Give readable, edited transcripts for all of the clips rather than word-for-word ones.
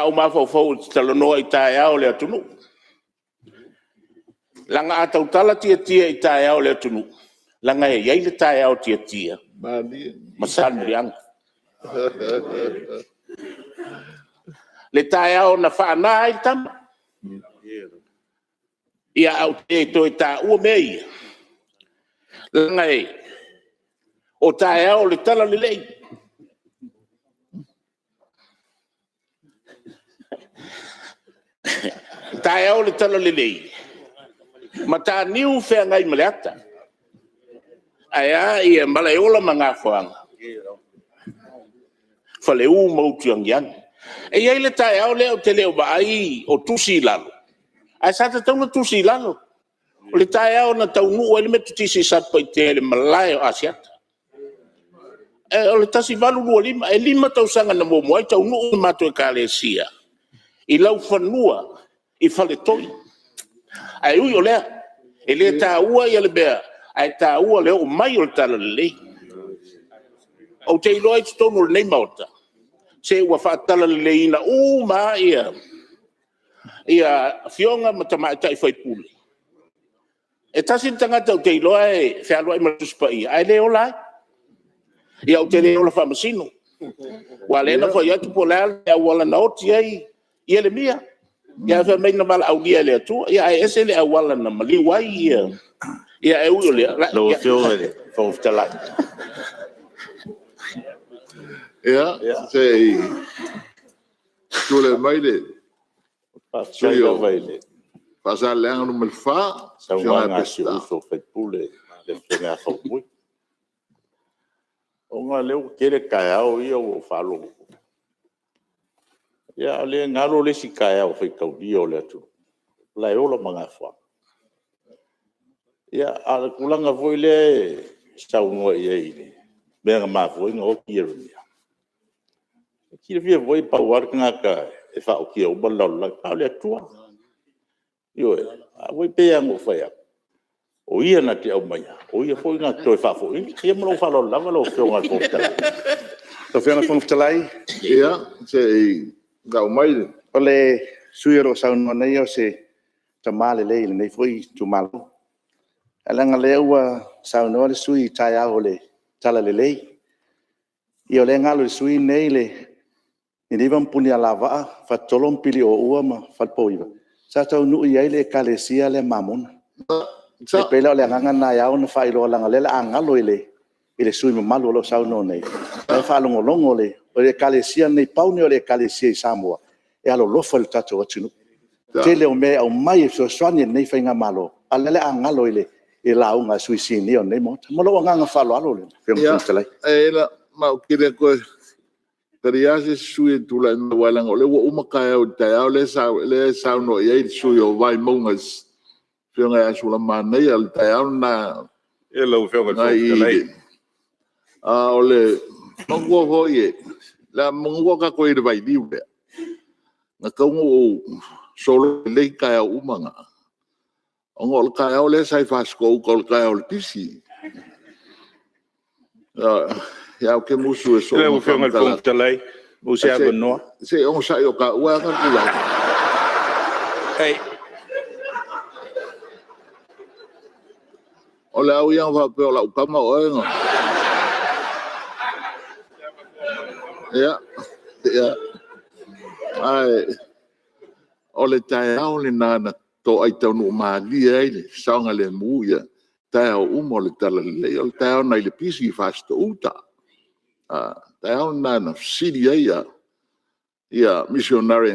o mafofo talo no i tai ao le tunu langa atau tala tia i tai ao le tunu langa e yai le tai ao tia masan riang le tai ao na whaana i tama ia au te toi ta ua mei langa e o tai ao le tala le lei tai ao le tala le lei mata niu fea ngai maleata aia ia malai ola manga whaanga whale u mautu angian e iai le tai ao leo te leo ai o tusi lalo ai sata tauna tusi lalo o le tai ao na taunu ele me tutisi sapa i te le malai o asiata o le tasi valu lua lima e lima tausanga na momo ai taunu o mato e ka le sia i lau whanua i whale toi ai ui o lea e le tā ua i ale bea ai tā ua leo o mai o le tala le lei o te iloa i tutonu le nei maota se ua whaatala le lei ina maa ia fionga ma tamaitai whaipule e tasi tangata o te iloa e whialoa i matuspa ia ai leo lai ia o te leo la whamasino wa lena whai atu po lea lea wala na oti ai ia le mia ia fa mai na mala au dia le tu ia ai ese le awala na mali wai ia e u le lo fio le fo tala ia sei tu le mai le Yo baile. Pasar le anu melfa, Sa nga si uso fet pule le fenga fo muy. O nga leo kere kaya o ia o falo. Ya le ngalo le si kaya o fe kau dio le tu. La yo lo manga fa. Ya al kulanga foi le sa ngo ia ini. Benga ma foi ngo kiro ni. Kiro via voi pa war nga ka e fa o ki o bala la ka le tua. Yo a voi pe ngo fa ya. O ia na te au mai. O ia foi nga toi fa foi. Ia mo fa lo lava lo fe nga ko tala. To fe nga ko tala. Ia se ga o mai. Ole suiro sa no nei o se tamale le nei foi tu malo. Alanga le ua sa no le sui tai a ole tala le lei. Io le ngalo sui nei le ni van punia lava fa tolom pili o ua ma fa poiva. Sa tau nu ia le kalesia le mamon. Se pela le nganga na ia ona fa ilo langa le angalo ile sui malo lo sa no nei. E fa longo longo le o le kalesia nei pauni o le kalesia Samoa. E alo lo fa le tato atinu. Te le o me au mai so swani nei fa nga malo. Ale le angalo ile e la unga sui sini o nei mo. Mo lo nganga fa lo alo le. E la ma o kire ko Kariasi sui tula na walang ole wa umakaya o tayo le sa no ye sui o vai mongas fio nga sula mana ya tayo na Elo fio nga tala. Ole mongwo ho ye la mongwo ka ko ire vai liure na ka ngo solo le kaya umanga ngol kaya ole sai fasko ko kaya ole tisi ya o que musu e so o fio nga fo tala. O se ava no. Se on sa yo ka wa ka kula. Ei. Ola o yang va pe ola ka ma o nga. Ya. Ai. Ole tai au le nana to ai tau no ma li ai sa nga le mu ya. Tai o mo le tala le o tai na le pisi fasto uta. Tao na sidi ia missionary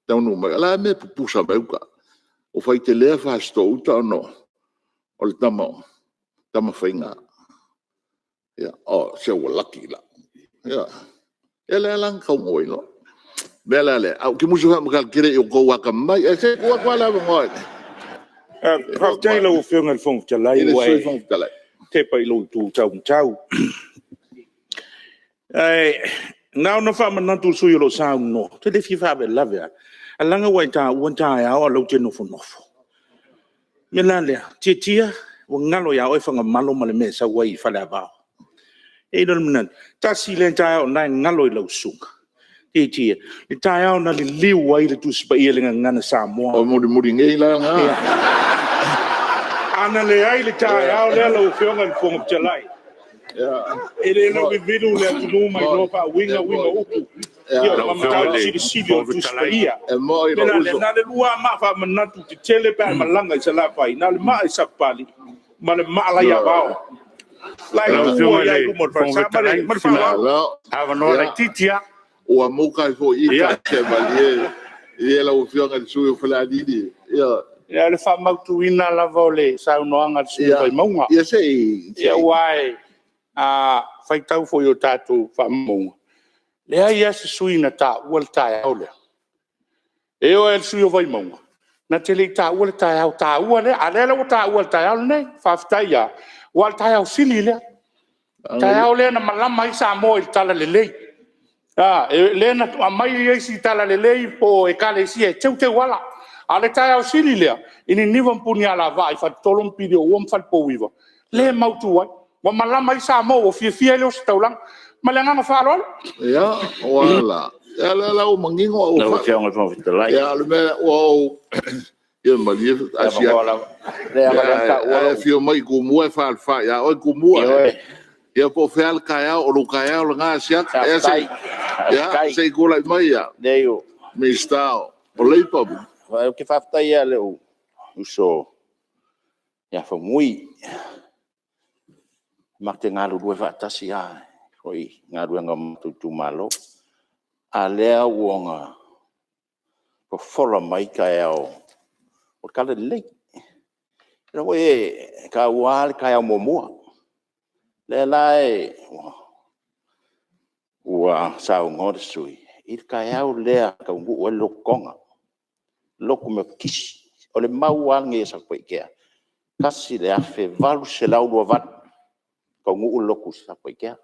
tau no la me pusa beuka o fai te le fa sto uta no o le tama fainga ia o se o lucky la ia ele lang ka ngoi lo bela le au ki musu ha makal kire o ko wa ka mai e se ko kwa la ngoi Ha tai lo fio nga fo tala wai. Te pai lo tu chau. Now no fa man tu su yo sa no te de fi fa be la vea alanga wa ta ya o lo tenu fo no fo melale titia wo ngalo ya o fa malo male me sa wa fa la ba e don men ta si len ta o na ngalo lo su tia le tai au na le liu ai le tusi pa ia le ngana Samoa O muri ngai la nga. ana le ai le tai au le lo fionga le fonga chalai ele no vividu le tunu mai no pa winga uku ia ma mata si si o tusi pa ia E mo i na uso. le lua ma fa manatu te tele pa malanga se la pai na le ma sa pali ma le ma la ya bao lai no ia ku mo fa sa ma fa Lo. ava no la titia O amuka fo i ka ke valie. Ia la ufio ngai sui fala didi. Ia. ia le fa mautu ina la vole sa no anga su vai maunga Ia sei. ia wai a fai tau fo yo tatu fa maunga le ai ese suina ta wal ta ole e o el suio vai maunga na tele ta wal ta ole ale le ta wal ta ole ne fa ftaia wal ta au silile ta ole na malama isa mo il tala le le na mai ai si tala le po e kale si e teu wala ale ta au silile ini nivam punia la vai fa tolom pidio wom fa po wiva le mautu wai wa malama isa mo o fia le staulang malanga fa lol Ia, wala. Ia la o mangingo o. no fianga fa vitalai Ia le me o ia malie asia. le Ia fio mai ku mua fa fa ia o ku mua. Ia po fel kaya o lu kaya o nga asia. Ia sei. Ia sei ku lai mai ia. Deo Me stao. O lei pa. vai o que fa ia le o so ya fa mui makte ngalu dua fa tasia foi ngalu ngam tu malo alea wonga po fola mai ka o kala le no we ka wal ka momo le lai wa sa ngor sui il ka le ka ngu lo konga loku me kisi o le maual nge sa po ikea kasi le afe valu se lau lua vat ka ngu loku sa po ikea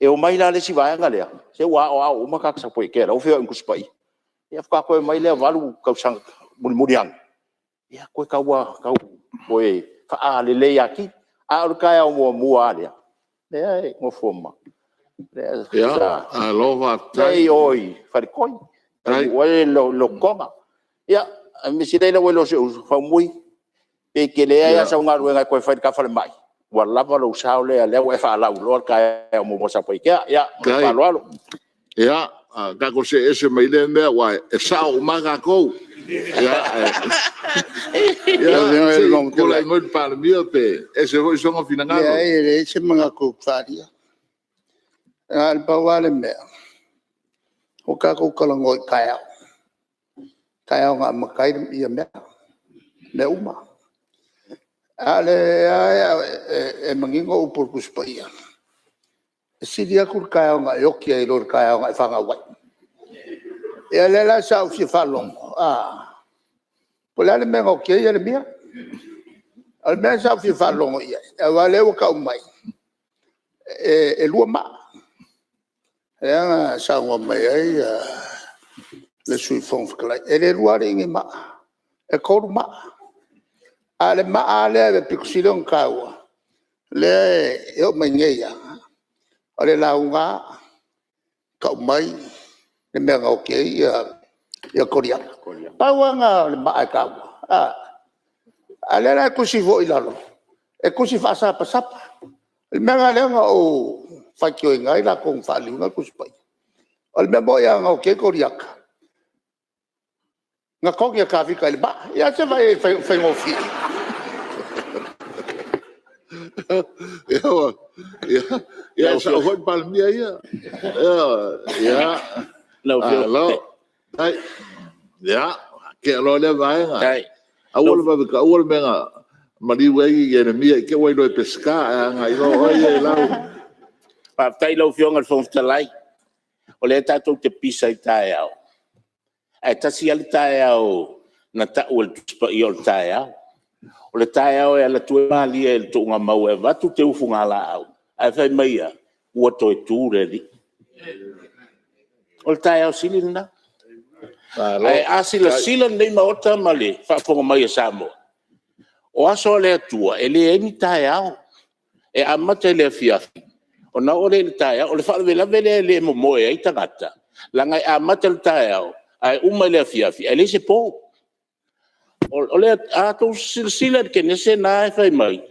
e o mai la le si vai ngale se wa o maka sa po ikea o fe en kuspai e fa ko mai le valu ka sang muriang ya ko ka wa ka o e fa a le aki a o ka ya mo ale le mo foma Ia, a lova tai oi fa koi o lo konga ya mi si dai lo se fa muy pe que le haya sa unha ruega ko fa ka fa mai wala va lo sa le o fa la lo ka mo sa po que ya fa lo ia, ka ko se ese mai le me wa e sa o manga ko. Ia. Ia, ko lai mo pa mi pe. Ese foi son o finanga. Ia e ese manga ko faria. Al bawale me. O ka ko kalango kaya. Kaya nga makai ia me. Le uma. Ale e mangingo upur kuspa ia. Si dia kur kaya nga yoki ai lor kaya nga fanga wai. E le la sa usi falong. Pola le mengo ke ia le mia. Al me sa usi falong ia. E wale o ka umai. E lua ma. E nga sa ngwa mai ai le sui fong fkalai. E le lua ringi ma. E koru ma. Ale ma ale be pikusilong kawa. Le yo mengeia. Ale launga ka mai le menga oke ia koria. Pawanga le ma kawa. Ale la kusi vo ilalo. E kusi fa sa pasapa. Le menga le nga o fakio ngai la kong fa linga kuspai. Ale me boya nga oke koriaka. Nga kong ia ka fika le ba. Ia se vai fa ngofi. Ja, so hoi palmia ia. Ja. Lo. Ai. Ja, ke lo le vai nga. ai Awol ba ka awol menga. Mali wei ye na mia ke wei do pesca nga ilo oi la. Pa tai lo fionga fon talai. O le tatou te pisa i tae au. Ai tasi al tae au na ta ul pa i ol tae au. O le tae au e ala tue mali e le tunga mau e vatu te ufunga la au. Ai fai mai a ua toi tūre di. O le tae au sili na. Ai asila sila nei maota mali whaafonga mai a Samoa. O aso le atua e le eni tae au. E amata le fiafi. O na ore le tae au. O le whaavela vele le momoe ai tangata. la ngai a matal tae ai uma le fiafi ele se po o le a to silsila ke ne se na e fai mai